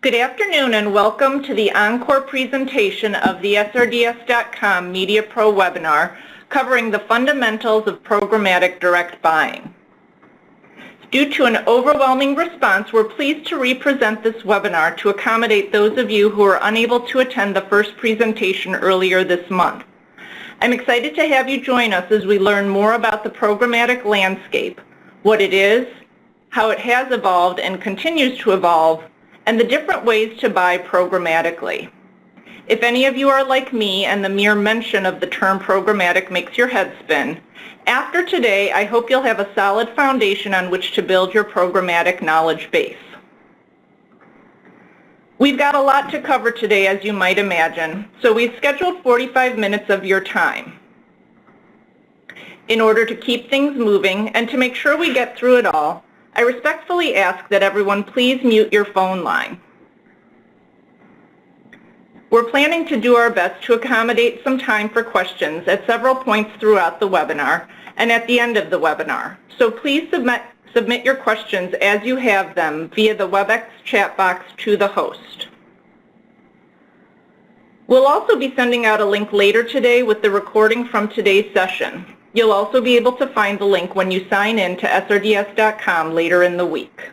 Good afternoon and welcome to the encore presentation of the SRDS.com Media Pro webinar covering the fundamentals of programmatic direct buying. Due to an overwhelming response, we're pleased to represent this webinar to accommodate those of you who are unable to attend the first presentation earlier this month. I'm excited to have you join us as we learn more about the programmatic landscape, what it is, how it has evolved and continues to evolve, and the different ways to buy programmatically. If any of you are like me and the mere mention of the term programmatic makes your head spin, after today I hope you'll have a solid foundation on which to build your programmatic knowledge base. We've got a lot to cover today, as you might imagine, so we've scheduled 45 minutes of your time. In order to keep things moving and to make sure we get through it all, I respectfully ask that everyone please mute your phone line. We're planning to do our best to accommodate some time for questions at several points throughout the webinar and at the end of the webinar, so please submit your questions as you have them via the WebEx chat box to the host. We'll also be sending out a link later today with the recording from today's session. You'll also be able to find the link when you sign in to SRDS.com later in the week.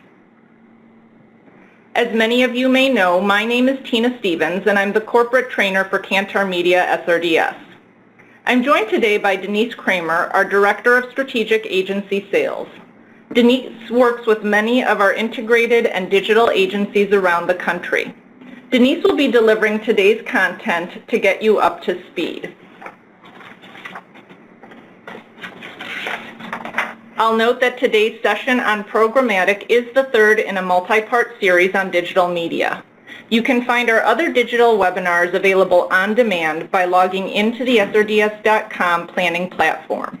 As many of you may know, my name is Tina Stevens and I'm the corporate trainer for Kantar Media SRDS. I'm joined today by Denise Kramer, our Director of Strategic Agency Sales. Denise works with many of our integrated and digital agencies around the country. Denise will be delivering today's content to get you up to speed. I'll note that today's session on programmatic is the third in a multi-part series on digital media. You can find our other digital webinars available on demand by logging into the SRDS.com planning platform.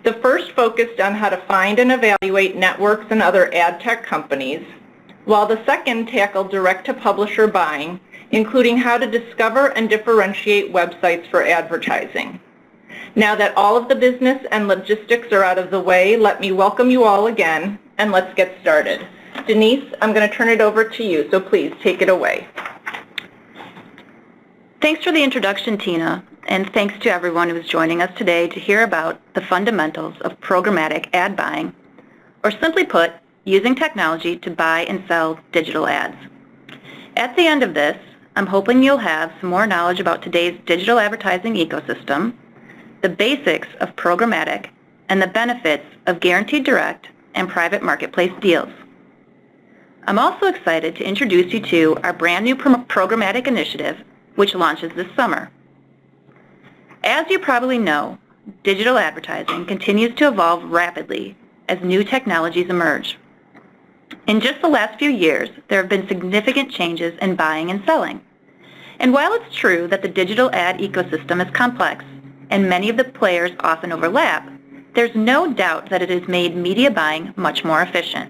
The first focused on how to find and evaluate networks and other ad tech companies, while the second tackled direct-to-publisher buying, including how to discover and differentiate websites for advertising. Now that all of the business and logistics are out of the way, let me welcome you all again, and let's get started. Denise, I'm going to turn it over to you, so please take it away. Thanks for the introduction, Tina, and thanks to everyone who is joining us today to hear about the fundamentals of programmatic ad buying, or simply put, using technology to buy and sell digital ads. At the end of this, I'm hoping you'll have some more knowledge about today's digital advertising ecosystem, the basics of programmatic, and the benefits of guaranteed direct and private marketplace deals. I'm also excited to introduce you to our brand new Programmatic Initiative, which launches this summer. As you probably know, digital advertising continues to evolve rapidly as new technologies emerge. In just the last few years, there have been significant changes in buying and selling. And while it's true that the digital ad ecosystem is complex, and many of the players often overlap, there's no doubt that it has made media buying much more efficient.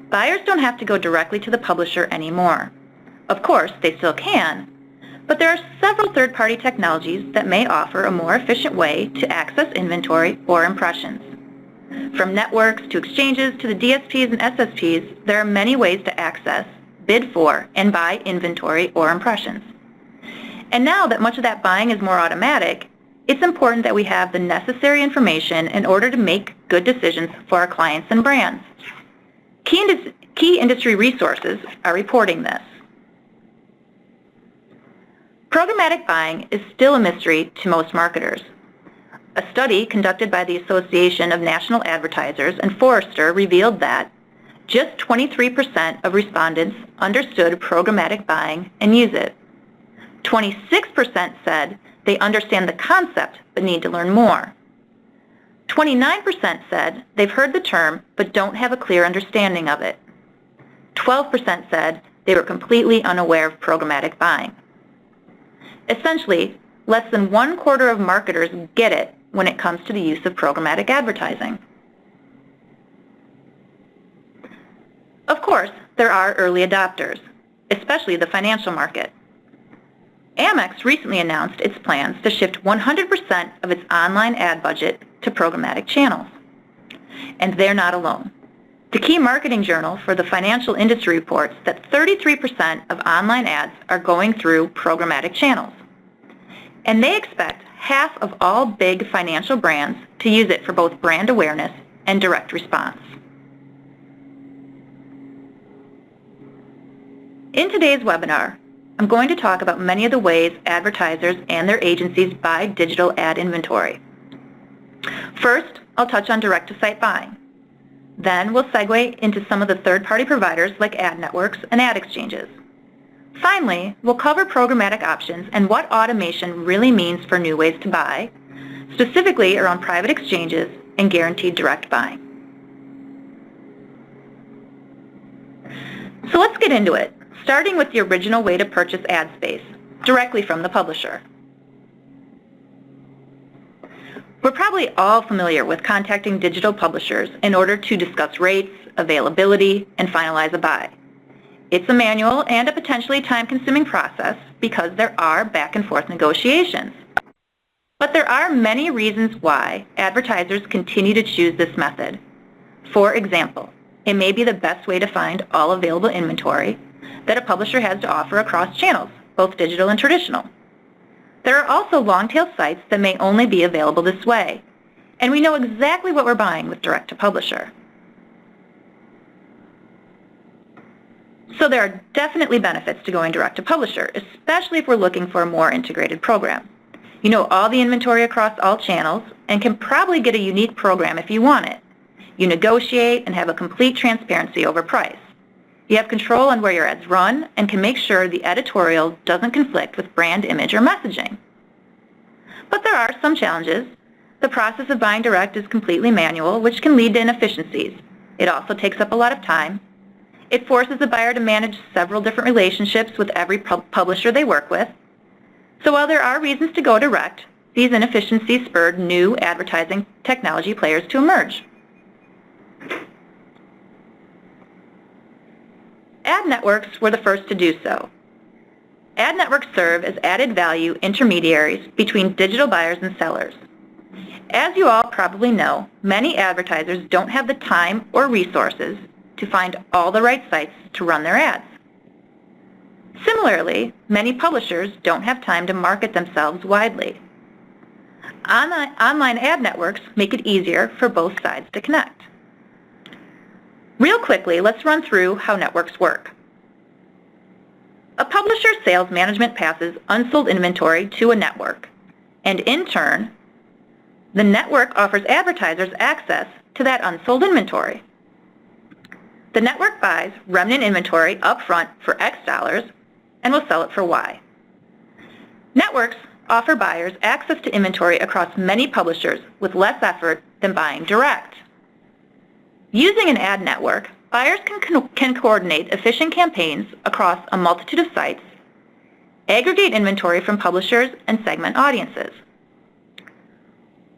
Buyers don't have to go directly to the publisher anymore. Of course, they still can, but there are several third-party technologies that may offer a more efficient way to access inventory or impressions. From networks to exchanges to the DSPs and SSPs, there are many ways to access, bid for, and buy inventory or impressions. And now that much of that buying is more automatic, it's important that we have the necessary information in order to make good decisions for our clients and brands. Key industry resources are reporting this. Programmatic buying is still a mystery to most marketers. A study conducted by the Association of National Advertisers and Forrester revealed that just 23% of respondents understood programmatic buying and use it. 26% said they understand the concept but need to learn more. 29% said they've heard the term but don't have a clear understanding of it. 12% said they were completely unaware of programmatic buying. Essentially, less than 1/4 of marketers get it when it comes to the use of programmatic advertising. Of course, there are early adopters, especially the financial market. Amex recently announced its plans to shift 100% of its online ad budget to programmatic channels. And they're not alone. The key marketing journal for the financial industry reports that 33% of online ads are going through programmatic channels. And they expect half of all big financial brands to use it for both brand awareness and direct response. In today's webinar, I'm going to talk about many of the ways advertisers and their agencies buy digital ad inventory. First, I'll touch on direct-to-site buying. Then we'll segue into some of the third-party providers like ad networks and ad exchanges. Finally, we'll cover programmatic options and what automation really means for new ways to buy, specifically around private exchanges and guaranteed direct buying. So let's get into it, starting with the original way to purchase ad space, directly from the publisher. We're probably all familiar with contacting digital publishers in order to discuss rates, availability, and finalize a buy. It's a manual and a potentially time-consuming process because there are back-and-forth negotiations. But there are many reasons why advertisers continue to choose this method. For example, it may be the best way to find all available inventory that a publisher has to offer across channels, both digital and traditional. There are also long-tail sites that may only be available this way, and we know exactly what we're buying with direct-to-publisher. So there are definitely benefits to going direct-to-publisher, especially if we're looking for a more integrated program. You know all the inventory across all channels and can probably get a unique program if you want it. You negotiate and have a complete transparency over price. You have control on where your ads run and can make sure the editorial doesn't conflict with brand image or messaging. But there are some challenges. The process of buying direct is completely manual, which can lead to inefficiencies. It also takes up a lot of time. It forces the buyer to manage several different relationships with every publisher they work with. So while there are reasons to go direct, these inefficiencies spurred new advertising technology players to emerge. Ad networks were the first to do so. Ad networks serve as added value intermediaries between digital buyers and sellers. As you all probably know, many advertisers don't have the time or resources to find all the right sites to run their ads. Similarly, many publishers don't have time to market themselves widely. Online ad networks make it easier for both sides to connect. Real quickly, let's run through how networks work. A publisher's sales management passes unsold inventory to a network, and in turn, the network offers advertisers access to that unsold inventory. The network buys remnant inventory upfront for X dollars and will sell it for Y. Networks offer buyers access to inventory across many publishers with less effort than buying direct. Using an ad network, buyers can coordinate efficient campaigns across a multitude of sites, aggregate inventory from publishers, and segment audiences.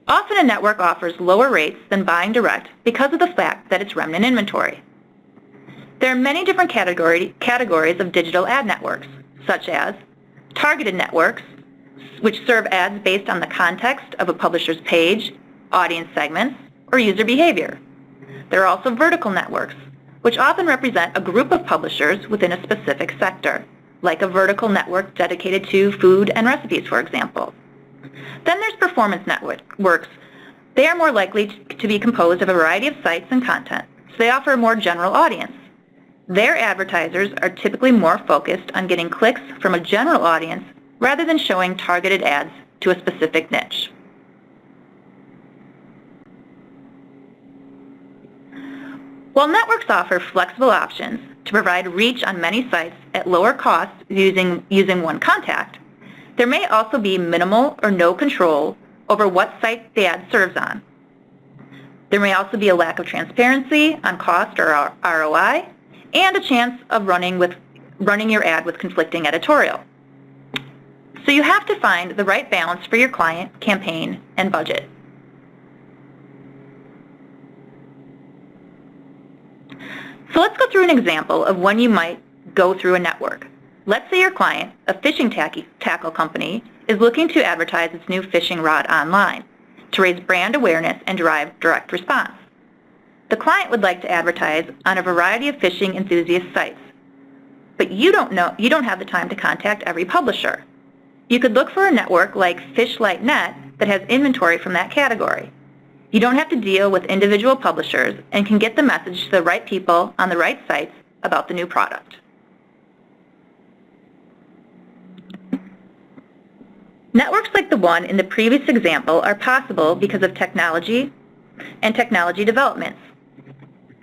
Often a network offers lower rates than buying direct because of the fact that it's remnant inventory. There are many different categories of digital ad networks, such as targeted networks, which serve ads based on the context of a publisher's page, audience segments, or user behavior. There are also vertical networks, which often represent a group of publishers within a specific sector, like a vertical network dedicated to food and recipes, for example. Then there's performance networks. They are more likely to be composed of a variety of sites and content, so they offer a more general audience. Their advertisers are typically more focused on getting clicks from a general audience rather than showing targeted ads to a specific niche. While networks offer flexible options to provide reach on many sites at lower cost using one contact, there may also be minimal or no control over what site the ad serves on. There may also be a lack of transparency on cost or ROI, and a chance of running your ad with conflicting editorial. So you have to find the right balance for your client, campaign, and budget. So let's go through an example of when you might go through a network. Let's say your client, a fishing tackle company, is looking to advertise its new fishing rod online to raise brand awareness and drive direct response. The client would like to advertise on a variety of fishing enthusiast sites, but you don't have the time to contact every publisher. You could look for a network like Fishlight.net that has inventory from that category. You don't have to deal with individual publishers and can get the message to the right people on the right sites about the new product. Networks like the one in the previous example are possible because of technology and technology developments.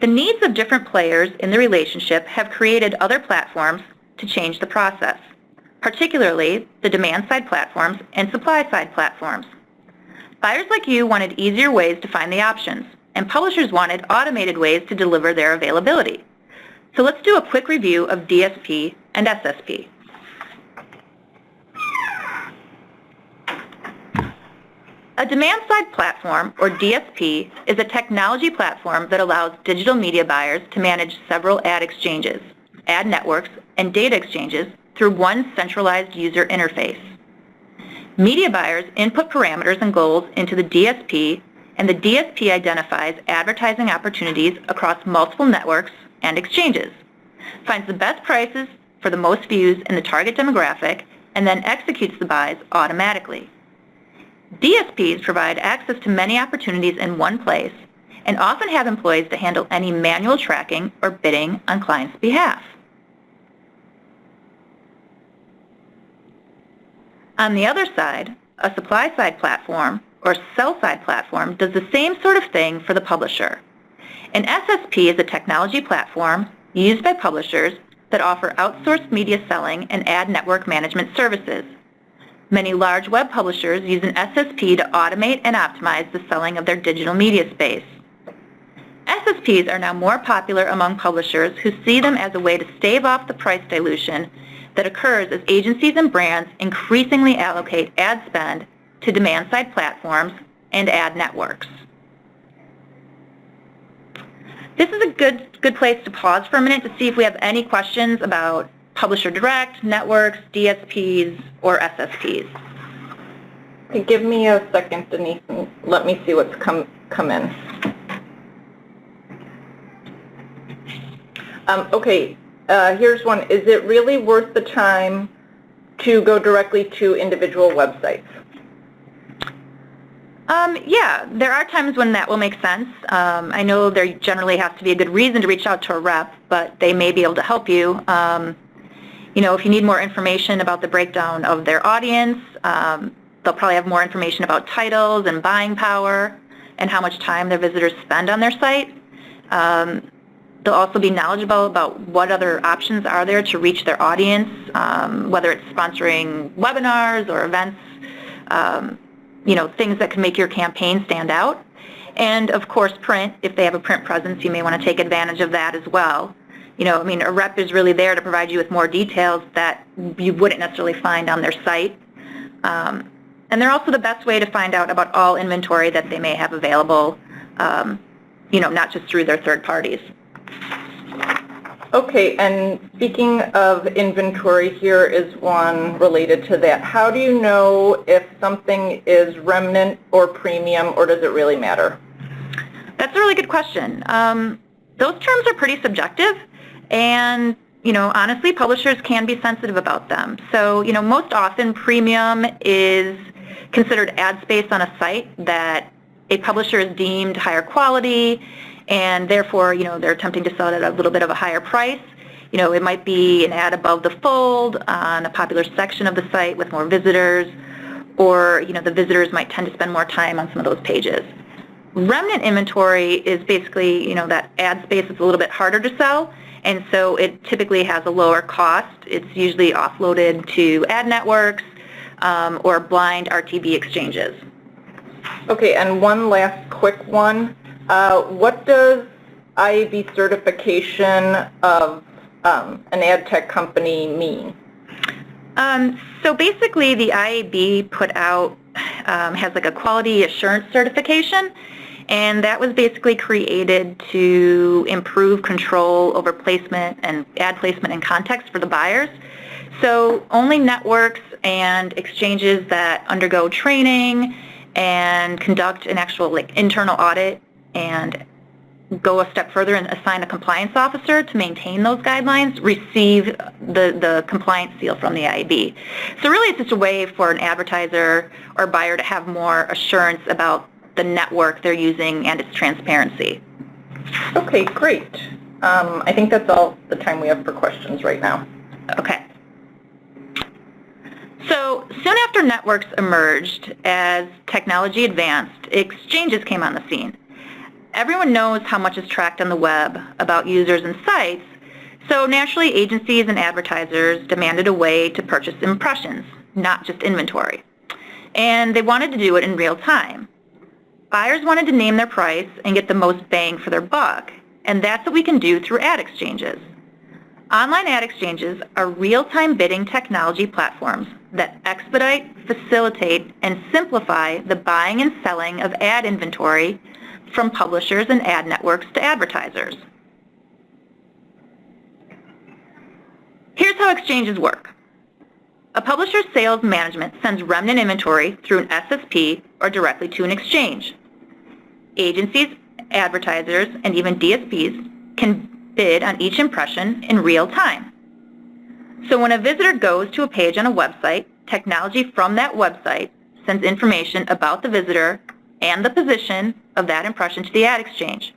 The needs of different players in the relationship have created other platforms to change the process, particularly the demand-side platforms and supply-side platforms. Buyers like you wanted easier ways to find the options, and publishers wanted automated ways to deliver their availability. So let's do a quick review of DSP and SSP. A demand-side platform, or DSP, is a technology platform that allows digital media buyers to manage several ad exchanges, ad networks, and data exchanges through one centralized user interface. Media buyers input parameters and goals into the DSP, and the DSP identifies advertising opportunities across multiple networks and exchanges, finds the best prices for the most views in the target demographic, and then executes the buys automatically. DSPs provide access to many opportunities in one place and often have employees to handle any manual tracking or bidding on clients' behalf. On the other side, a supply-side platform or sell-side platform does the same sort of thing for the publisher. An SSP is a technology platform used by publishers that offer outsourced media selling and ad network management services. Many large web publishers use an SSP to automate and optimize the selling of their digital media space. SSPs are now more popular among publishers who see them as a way to stave off the price dilution that occurs as agencies and brands increasingly allocate ad spend to demand-side platforms and ad networks. This is a good place to pause for a minute to see if we have any questions about publisher direct, networks, DSPs, or SSPs. Okay, give me a second, Denise, and let me see what's come in. Here's one. Is it really worth the time to go directly to individual websites? Yeah, there are times when that will make sense. I know there generally has to be a good reason to reach out to a rep, but they may be able to help you. If you need more information about the breakdown of their audience, they'll probably have more information about titles and buying power and how much time their visitors spend on their site. They'll also be knowledgeable about what other options are there to reach their audience, whether it's sponsoring webinars or events, things that can make your campaign stand out. And of course, print. If they have a print presence, you may want to take advantage of that as well. A rep is really there to provide you with more details that you wouldn't necessarily find on their site. And they're also the best way to find out about all inventory that they may have available, not just through their third parties. Okay, and speaking of inventory, here is one related to that. How do you know if something is remnant or premium, or does it really matter? That's a really good question. Those terms are pretty subjective, and honestly, publishers can be sensitive about them. So, most often premium is considered ad space on a site that a publisher is deemed higher quality, and therefore, they're attempting to sell it at a little bit of a higher price. It might be an ad above the fold on a popular section of the site with more visitors, or, the visitors might tend to spend more time on some of those pages. Remnant inventory is basically, that ad space is a little bit harder to sell, and so it typically has a lower cost. It's usually offloaded to ad networks or blind RTB exchanges. Okay, and one last quick one. What does IAB certification of an ad tech company mean? So basically, the IAB put out has like a quality assurance certification, and that was basically created to improve control over placement and ad placement and context for the buyers. So only networks and exchanges that undergo training and conduct an actual internal audit and go a step further and assign a compliance officer to maintain those guidelines, receive the compliance seal from the IAB. So really it's just a way for an advertiser or buyer to have more assurance about the network they're using and its transparency. Okay, great. I think that's all the time we have for questions right now. Okay. So soon after networks emerged, as technology advanced, exchanges came on the scene. Everyone knows how much is tracked on the web about users and sites, so naturally agencies and advertisers demanded a way to purchase impressions, not just inventory. And they wanted to do it in real time. Buyers wanted to name their price and get the most bang for their buck, and that's what we can do through ad exchanges. Online ad exchanges are real-time bidding technology platforms that expedite, facilitate, and simplify the buying and selling of ad inventory from publishers and ad networks to advertisers. Here's how exchanges work. A publisher's sales management sends remnant inventory through an SSP or directly to an exchange. Agencies, advertisers, and even DSPs can bid on each impression in real time. So when a visitor goes to a page on a website, technology from that website sends information about the visitor and the position of that impression to the ad exchange.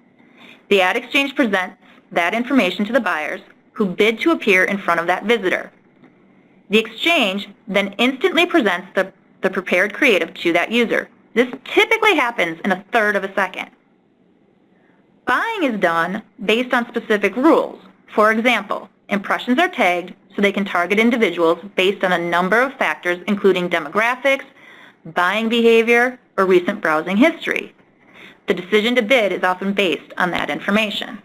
The ad exchange presents that information to the buyers who bid to appear in front of that visitor. The exchange then instantly presents the prepared creative to that user. This typically happens in a third of a second. Buying is done based on specific rules. For example, impressions are tagged so they can target individuals based on a number of factors including demographics, buying behavior, or recent browsing history. The decision to bid is often based on that information.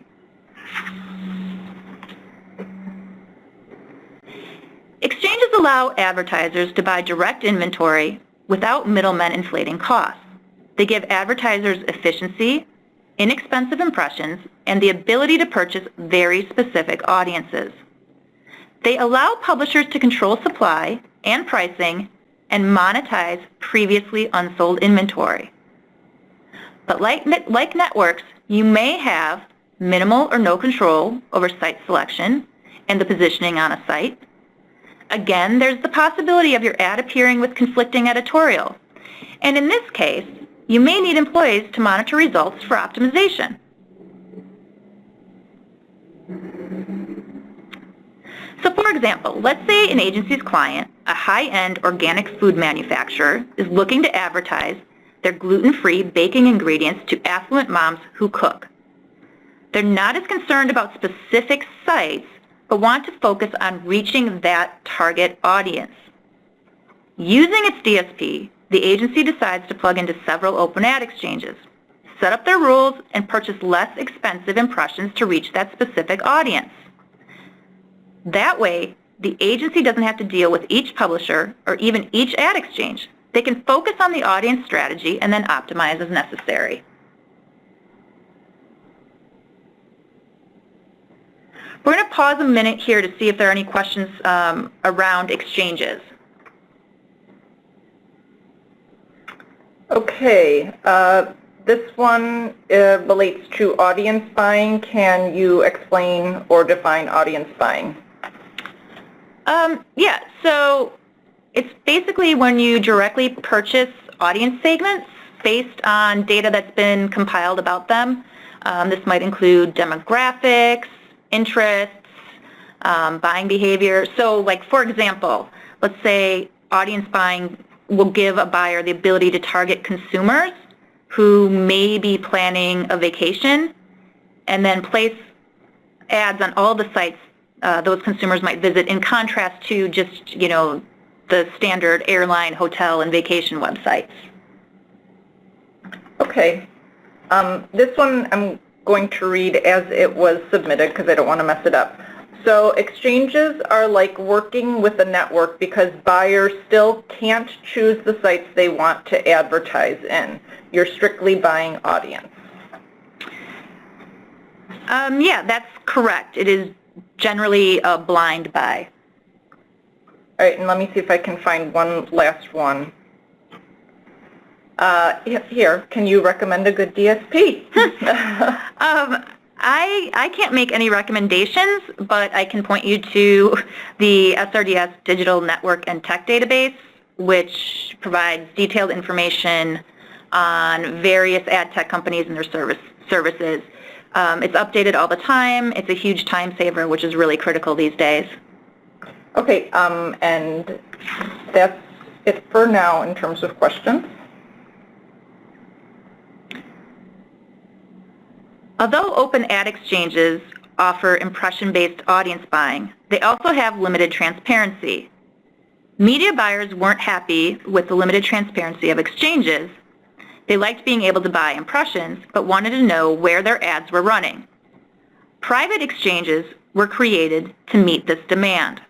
Exchanges allow advertisers to buy direct inventory without middlemen inflating costs. They give advertisers efficiency, inexpensive impressions, and the ability to purchase very specific audiences. They allow publishers to control supply and pricing and monetize previously unsold inventory. But like networks, you may have minimal or no control over site selection and the positioning on a site. Again, there's the possibility of your ad appearing with conflicting editorial. And in this case, you may need employees to monitor results for optimization. So for example, let's say an agency's client, a high-end organic food manufacturer, is looking to advertise their gluten-free baking ingredients to affluent moms who cook. They're not as concerned about specific sites, but want to focus on reaching that target audience. Using its DSP, the agency decides to plug into several open ad exchanges, set up their rules, and purchase less expensive impressions to reach that specific audience. That way, the agency doesn't have to deal with each publisher or even each ad exchange. They can focus on the audience strategy and then optimize as necessary. We're going to pause a minute here to see if there are any questions around exchanges. Okay, this one relates to audience buying. Can you explain or define audience buying? Yeah, so it's basically when you directly purchase audience segments based on data that's been compiled about them. This might include demographics, interests, buying behavior. So like for example, let's say audience buying will give a buyer the ability to target consumers who may be planning a vacation and then place ads on all the sites those consumers might visit, in contrast to just, you know, the standard airline, hotel, and vacation websites. Okay. This one I'm going to read as it was submitted because I don't want to mess it up. So exchanges are like working with a network because buyers still can't choose the sites they want to advertise in. You're strictly buying audience. Yeah, that's correct. It is generally a blind buy. All right, and let me see if I can find one last one. Here, can you recommend a good DSP? I can't make any recommendations, but I can point you to the SRDS Digital Network and Tech Database, which provides detailed information on various ad tech companies and their services. It's updated all the time. It's a huge time saver, which is really critical these days. Okay, and that's it for now in terms of questions. Although open ad exchanges offer impression-based audience buying, they also have limited transparency. Media buyers weren't happy with the limited transparency of exchanges. They liked being able to buy impressions, but wanted to know where their ads were running. Private exchanges were created to meet this demand.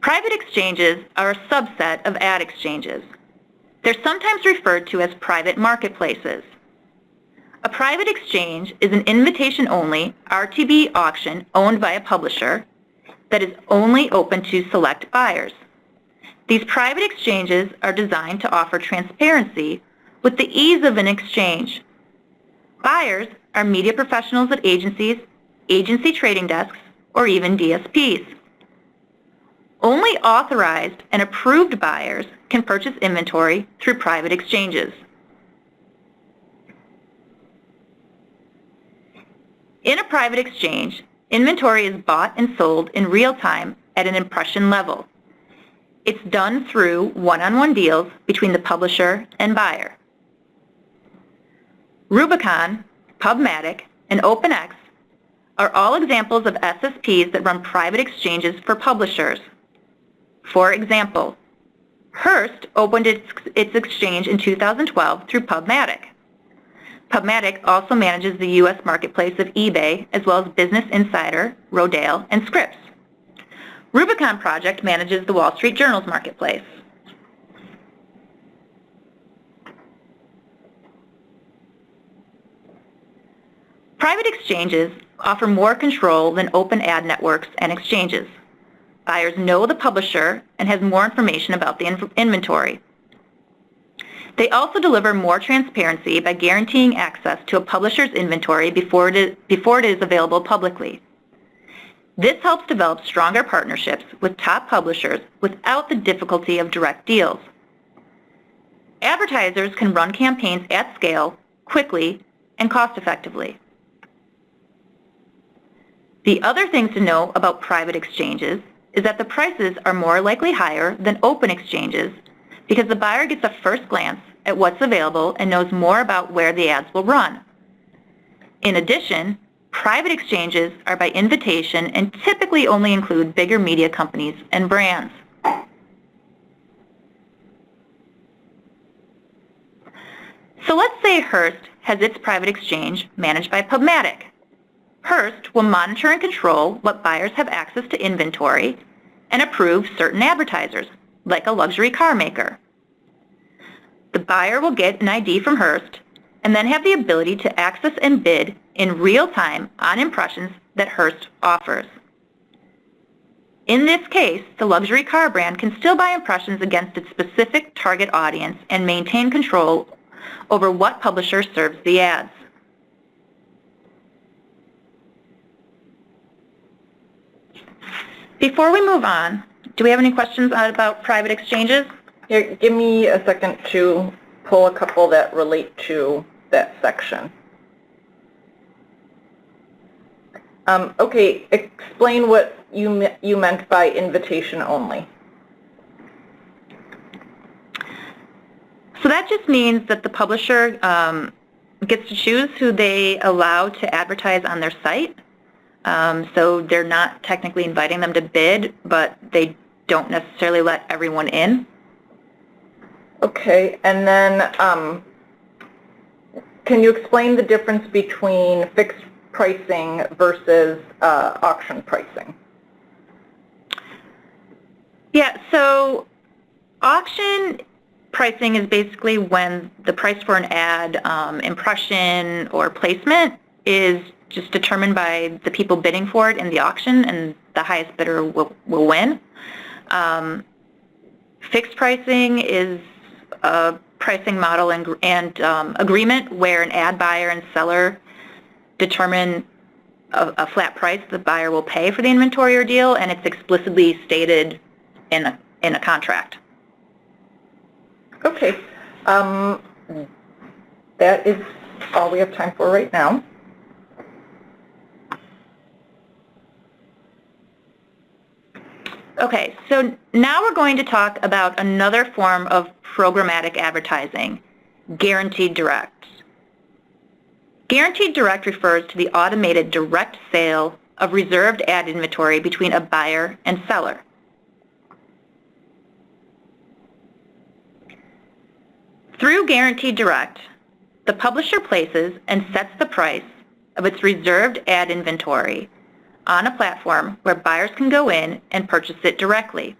Private exchanges are a subset of ad exchanges. They're sometimes referred to as private marketplaces. A private exchange is an invitation-only RTB auction owned by a publisher that is only open to select buyers. These private exchanges are designed to offer transparency with the ease of an exchange. Buyers are media professionals at agencies, agency trading desks, or even DSPs. Only authorized and approved buyers can purchase inventory through private exchanges. In a private exchange, inventory is bought and sold in real time at an impression level. It's done through one-on-one deals between the publisher and buyer. Rubicon, Pubmatic, and OpenX are all examples of SSPs that run private exchanges for publishers. For example, Hearst opened its exchange in 2012 through Pubmatic. Pubmatic also manages the U.S. marketplace of eBay, as well as Business Insider, Rodale, and Scripps. Rubicon Project manages the Wall Street Journal's marketplace. Private exchanges offer more control than open ad networks and exchanges. Buyers know the publisher and has more information about the inventory. They also deliver more transparency by guaranteeing access to a publisher's inventory before it is available publicly. This helps develop stronger partnerships with top publishers without the difficulty of direct deals. Advertisers can run campaigns at scale, quickly, and cost-effectively. The other things to know about private exchanges is that the prices are more likely higher than open exchanges because the buyer gets a first glance at what's available and knows more about where the ads will run. In addition, private exchanges are by invitation and typically only include bigger media companies and brands. So let's say Hearst has its private exchange managed by Pubmatic. Hearst will monitor and control what buyers have access to inventory and approve certain advertisers, like a luxury car maker. The buyer will get an ID from Hearst and then have the ability to access and bid in real time on impressions that Hearst offers. In this case, the luxury car brand can still buy impressions against its specific target audience and maintain control over what publisher serves the ads. Before we move on, do we have any questions about private exchanges? Here, give me a second to pull a couple that relate to that section. Okay, explain what you meant by invitation only. So that just means that the publisher gets to choose who they allow to advertise on their site. So they're not technically inviting them to bid, but they don't necessarily let everyone in. Okay, and then can you explain the difference between fixed pricing versus auction pricing? Yeah, so auction pricing is basically when the price for an ad, impression, or placement is just determined by the people bidding for it in the auction, and the highest bidder will win. Fixed pricing is a pricing model and agreement where an ad buyer and seller determine a flat price the buyer will pay for the inventory or deal, and it's explicitly stated in a contract. Okay. That is all we have time for right now. Okay, so now we're going to talk about another form of programmatic advertising, guaranteed direct. Guaranteed direct refers to the automated direct sale of reserved ad inventory between a buyer and seller. Through guaranteed direct, the publisher places and sets the price of its reserved ad inventory on a platform where buyers can go in and purchase it directly.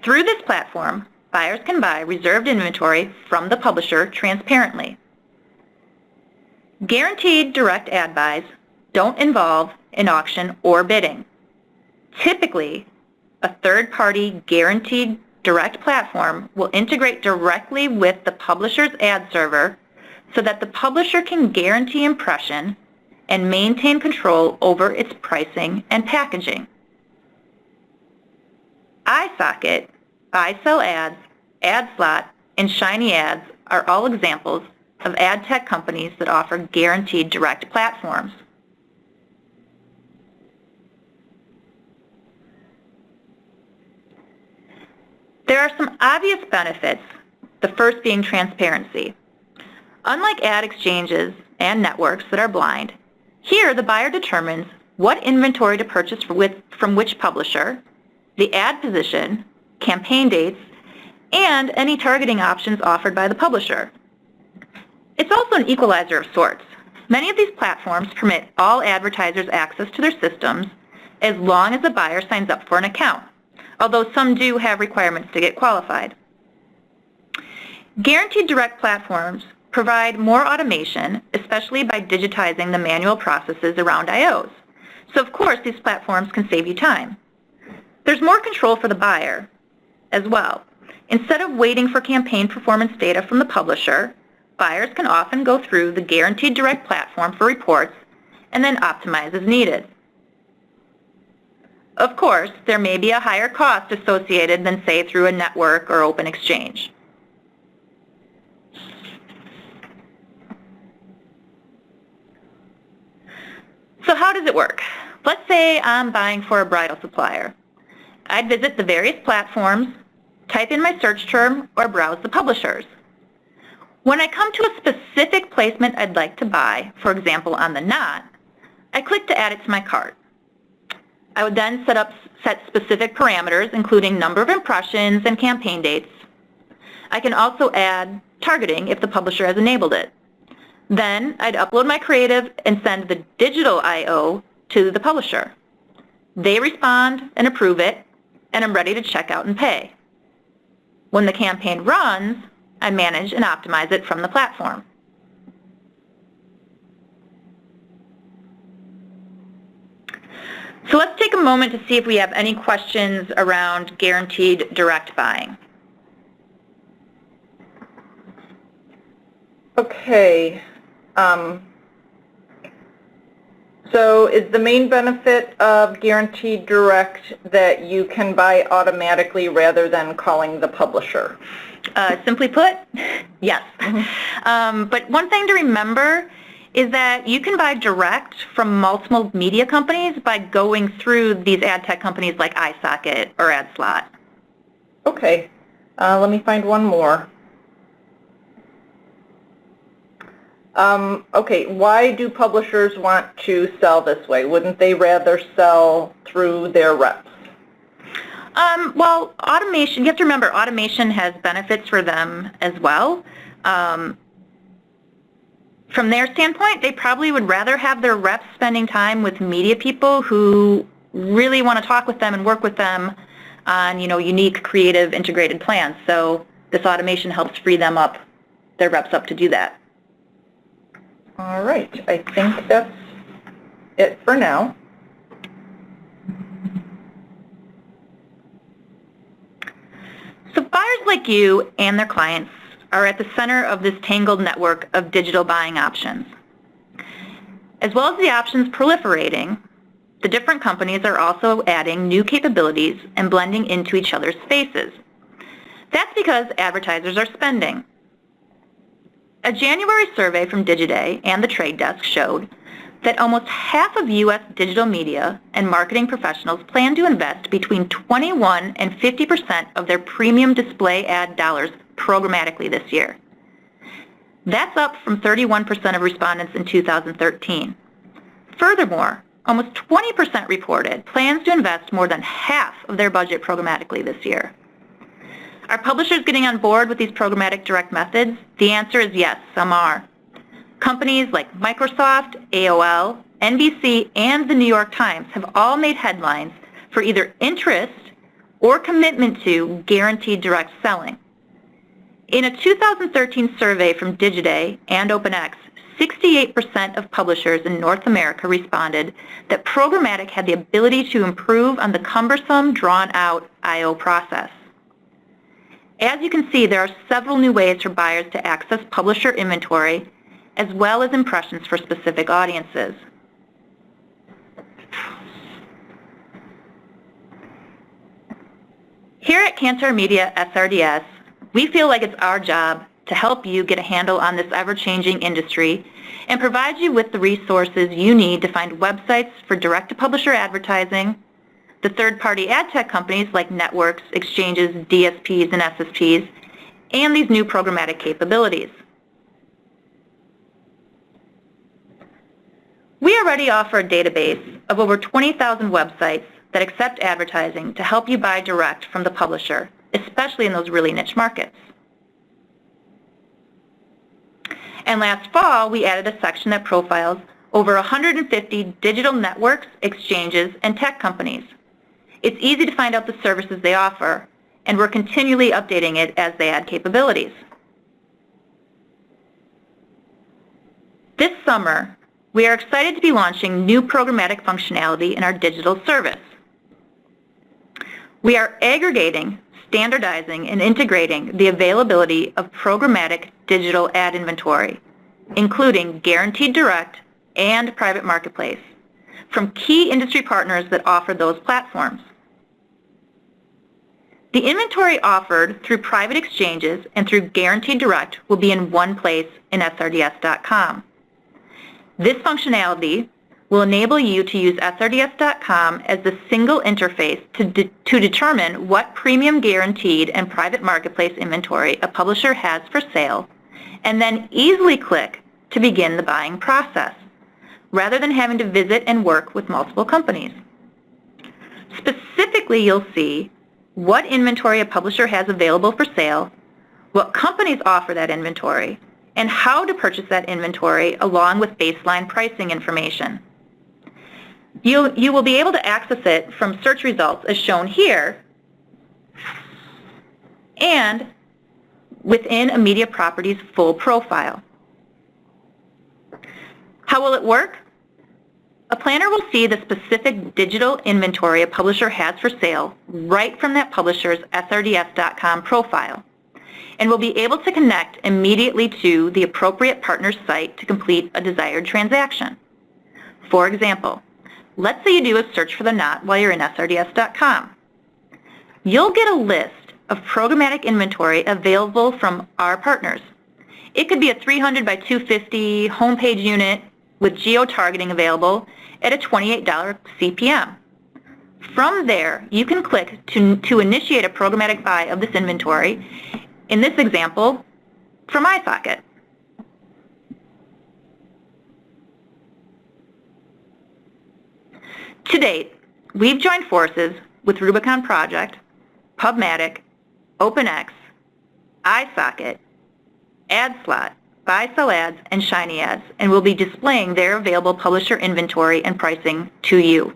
Through this platform, buyers can buy reserved inventory from the publisher transparently. Guaranteed direct ad buys don't involve an auction or bidding. Typically, a third-party guaranteed direct platform will integrate directly with the publisher's ad server so that the publisher can guarantee impression and maintain control over its pricing and packaging. iSocket, iSellAds, AdSlot, and Shiny Ads are all examples of ad tech companies that offer guaranteed direct platforms. There are some obvious benefits, the first being transparency. Unlike ad exchanges and networks that are blind, here the buyer determines what inventory to purchase from which publisher, the ad position, campaign dates, and any targeting options offered by the publisher. It's also an equalizer of sorts. Many of these platforms permit all advertisers access to their systems as long as the buyer signs up for an account, although some do have requirements to get qualified. Guaranteed direct platforms provide more automation, especially by digitizing the manual processes around IOs. So of course, these platforms can save you time. There's more control for the buyer as well. Instead of waiting for campaign performance data from the publisher, buyers can often go through the guaranteed direct platform for reports and then optimize as needed. Of course, there may be a higher cost associated than, say, through a network or open exchange. So how does it work? Let's say I'm buying for a bridal supplier. I'd visit the various platforms, type in my search term, or browse the publishers. When I come to a specific placement I'd like to buy, for example on the Knot, I click to add it to my cart. I would then set specific parameters, including number of impressions and campaign dates. I can also add targeting if the publisher has enabled it. Then I'd upload my creative and send the digital I/O to the publisher. They respond and approve it, and I'm ready to check out and pay. When the campaign runs, I manage and optimize it from the platform. So let's take a moment to see if we have any questions around guaranteed direct buying. Okay. So is the main benefit of guaranteed direct that you can buy automatically rather than calling the publisher? Simply put, yes. But one thing to remember is that you can buy direct from multiple media companies by going through these ad tech companies like iSocket or AdSlot. Okay. Let me find one more. Okay, why do publishers want to sell this way? Wouldn't they rather sell through their reps? Well, automation, you have to remember, automation has benefits for them as well. From their standpoint, they probably would rather have their reps spending time with media people who really want to talk with them and work with them on, unique, creative, integrated plans. So this automation helps free them up, their reps up to do that. All right, I think that's it for now. like you and their clients are at the center of this tangled network of digital buying options. As well as the options proliferating, the different companies are also adding new capabilities and blending into each other's spaces. That's because advertisers are spending. A January survey from Digiday and the Trade Desk showed that almost half of U.S. digital media and marketing professionals plan to invest between 21 and 50% of their premium display ad dollars programmatically this year. That's up from 31% of respondents in 2013. Furthermore, almost 20% reported plans to invest more than half of their budget programmatically this year. Are publishers getting on board with these programmatic direct methods? The answer is yes, some are. Companies like Microsoft, AOL, NBC, and the New York Times have all made headlines for either interest or commitment to guaranteed direct selling. In a 2013 survey from Digiday and OpenX, 68% of publishers in North America responded that programmatic had the ability to improve on the cumbersome, drawn-out I/O process. As you can see, there are several new ways for buyers to access publisher inventory as well as impressions for specific audiences. Here at Kantar Media SRDS, we feel like it's our job to help you get a handle on this ever-changing industry and provide you with the resources you need to find websites for direct-to-publisher advertising, the third-party ad tech companies like networks, exchanges, DSPs, and SSPs, and these new programmatic capabilities. We already offer a database of over 20,000 websites that accept advertising to help you buy direct from the publisher, especially in those really niche markets. And last fall, we added a section that profiles over 150 digital networks, exchanges, and tech companies. It's easy to find out the services they offer, and we're continually updating it as they add capabilities. This summer, we are excited to be launching new programmatic functionality in our digital service. We are aggregating, standardizing, and integrating the availability of programmatic digital ad inventory, including guaranteed direct and private marketplace, from key industry partners that offer those platforms. The inventory offered through private exchanges and through guaranteed direct will be in one place in srds.com. This functionality will enable you to use srds.com as the single interface to determine what premium guaranteed and private marketplace inventory a publisher has for sale, and then easily click to begin the buying process, rather than having to visit and work with multiple companies. Specifically, you'll see what inventory a publisher has available for sale, what companies offer that inventory, and how to purchase that inventory along with baseline pricing information. You will be able to access it from search results as shown here and within a media property's full profile. How will it work? A planner will see the specific digital inventory a publisher has for sale right from that publisher's srds.com profile, and will be able to connect immediately to the appropriate partner's site to complete a desired transaction. For example, let's say you do a search for the knot while you're in srds.com. You'll get a list of programmatic inventory available from our partners. It could be a 300 by 250 homepage unit with geo-targeting available at a $28 CPM. From there, you can click to initiate a programmatic buy of this inventory, in this example, from iSocket. To date, we've joined forces with Rubicon Project, Pubmatic, OpenX, iSocket, AdSlot, Buy-Sell Ads, and Shiny Ads, and will be displaying their available publisher inventory and pricing to you.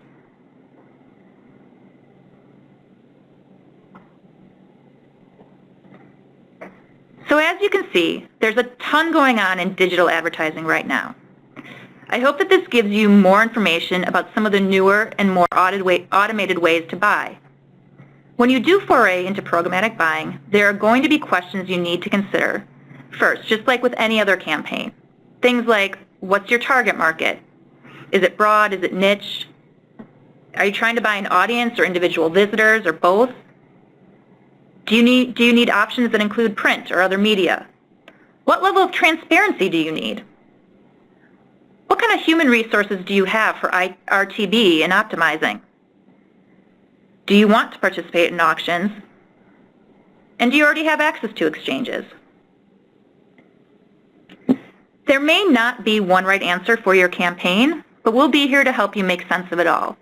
So as you can see, there's a ton going on in digital advertising right now. I hope that this gives you more information about some of the newer and more automated ways to buy. When you do foray into programmatic buying, there are going to be questions you need to consider. First, just like with any other campaign, things like, what's your target market? Is it broad? Is it niche? Are you trying to buy an audience or individual visitors or both? Do you need options that include print or other media? What level of transparency do you need? What kind of human resources do you have for RTB and optimizing? Do you want to participate in auctions? And do you already have access to exchanges? There may not be one right answer for your campaign, but we'll be here to help you make sense of it all.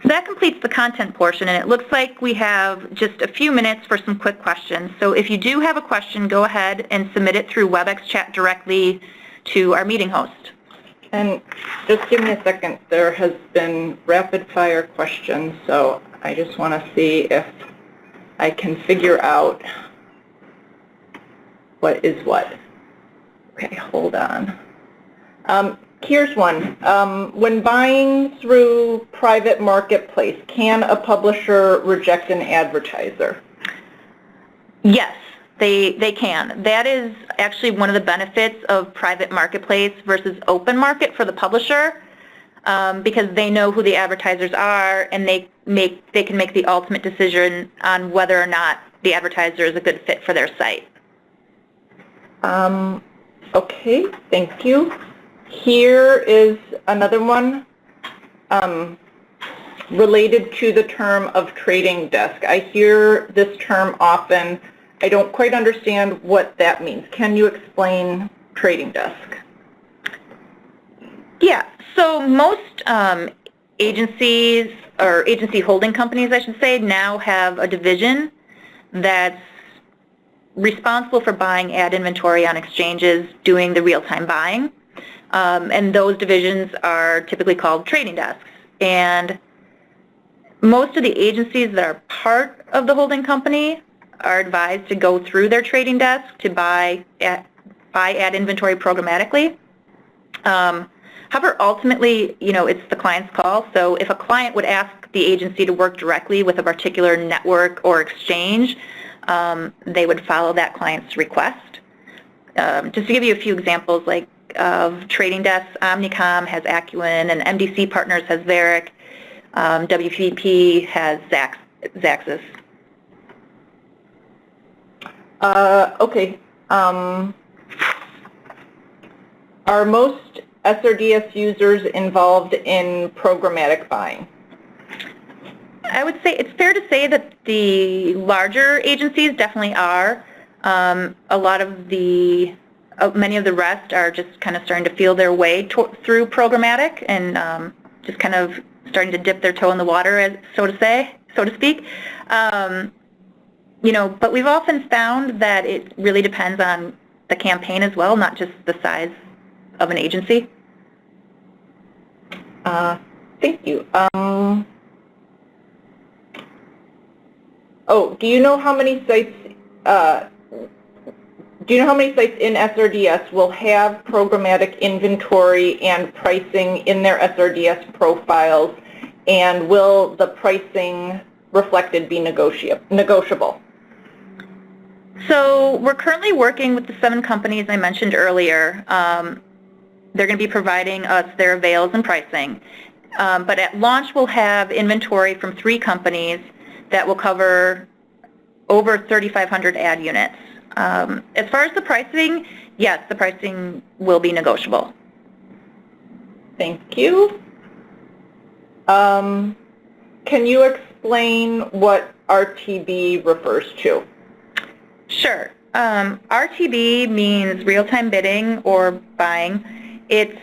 So that completes the content portion, and it looks like we have just a few minutes for some quick questions. So if you do have a question, go ahead and submit it through WebEx chat directly to our meeting host. And just give me a second. There has been rapid fire questions, so I just want to see if I can figure out what is what. Okay, hold on. Here's one. When buying through private marketplace, can a publisher reject an advertiser? Yes, they can. That is actually one of the benefits of private marketplace versus open market for the publisher, because they know who the advertisers are, and they can make the ultimate decision on whether or not the advertiser is a good fit for their site. Okay, thank you. Here is another one related to the term of trading desk. I hear this term often. I don't quite understand what that means. Can you explain trading desk? Yeah, so most agencies, or agency holding companies, I should say, now have a division that's responsible for buying ad inventory on exchanges, doing the real-time buying. And those divisions are typically called trading desks. And most of the agencies that are part of the holding company are advised to go through their trading desk to buy ad inventory programmatically. However, ultimately, it's the client's call. So if a client would ask the agency to work directly with a particular network or exchange, they would follow that client's request. Just to give you a few examples, like of trading desks, Omnicom has Acuin, and MDC Partners has Veric. WPP has Zaxis. Okay. Are most SRDS users involved in programmatic buying? I would say it's fair to say that the larger agencies definitely are. A lot of many of the rest are just kind of starting to feel their way through programmatic and just kind of starting to dip their toe in the water, so to speak. But we've often found that it really depends on the campaign as well, not just the size of an agency. Thank you. Do you know how many sites? Do you know how many sites in SRDS will have programmatic inventory and pricing in their SRDS profiles, and will the pricing reflected be negotiable? So we're currently working with the 7 companies I mentioned earlier. They're going to be providing us their avails and pricing. But at launch, we'll have inventory from 3 companies that will cover over 3,500 ad units. As far as the pricing, yes, the pricing will be negotiable. Thank you. Can you explain what RTB refers to? Sure. RTB means real-time bidding or buying. It's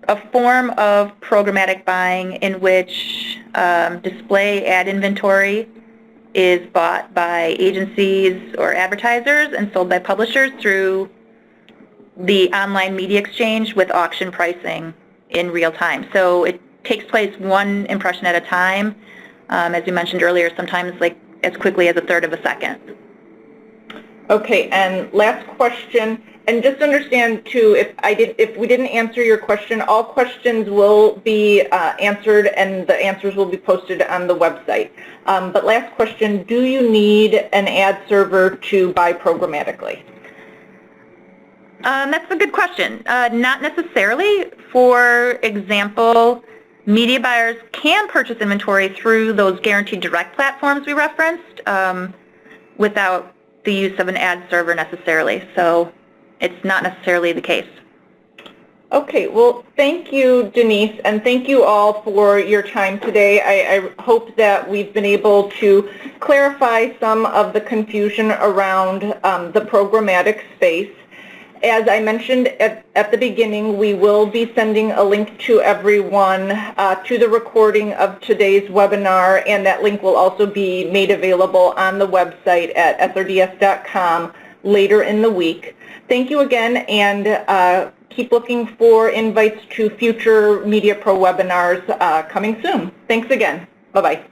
a form of programmatic buying in which display ad inventory is bought by agencies or advertisers and sold by publishers through the online media exchange with auction pricing in real time. So it takes place one impression at a time, as we mentioned earlier, sometimes like as quickly as a third of a second. Okay, and last question. And just understand too, if we didn't answer your question, all questions will be answered and the answers will be posted on the website. But last question, do you need an ad server to buy programmatically? That's a good question. Not necessarily. For example, media buyers can purchase inventory through those guaranteed direct platforms we referenced without the use of an ad server necessarily. So it's not necessarily the case. Okay, well, thank you, Denise, and thank you all for your time today. I hope that we've been able to clarify some of the confusion around the programmatic space. As I mentioned at the beginning, we will be sending a link to everyone to the recording of today's webinar, and that link will also be made available on the website at srds.com later in the week. Thank you again, and keep looking for invites to future Media Pro webinars coming soon. Thanks again. Bye-bye.